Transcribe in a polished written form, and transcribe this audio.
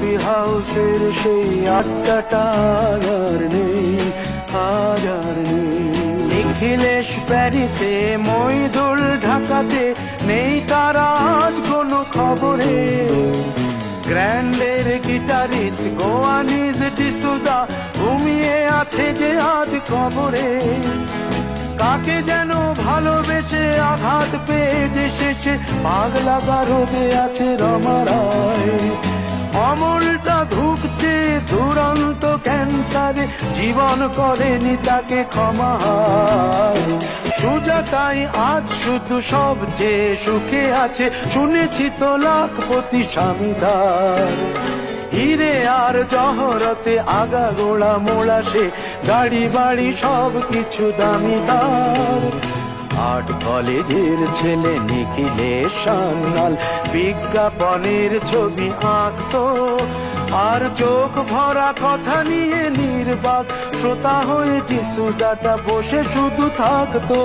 Coffee হাউসের সেই আড্ডাটা আর নেই, আর নেই। নিখিলেশ প্যারিসে, মইদুল ঢাকাতে, নেই তারা আজ কোনো খবরে। গ্র্যান্ডের গিটারিস্ট গোয়ানিজ ডিসুজা ঘুমিয়ে আছে যে আজ কবরে। কাকে যেন ভালোবেসে আঘাত পেয়ে যে শেষে পাগলা গারদে আছে রমা রায়। অমলটা ধুকছে দুরন্ত ক্যান্সারে, জীবন করেনি তাকে ক্ষমা। সুজাতাই আজ শুধু সবচেয়ে সুখে আছে, শুনেছি তো লাখপতি স্বামীদার। হিরে আর জহরতে আগা গোড়া মোড়া সে, গাড়ি বাড়ি সব কিছু দামি তার। আর্ট কলেজের ছেলে নিখিলেশ সান্যাল বিজ্ঞাপনের ছবি আঁকতো, আর চোখ ভরা কথা নিয়ে নির্বাক শ্রোতা হয়ে ডিসুজাটা বসে শুধু থাকতো।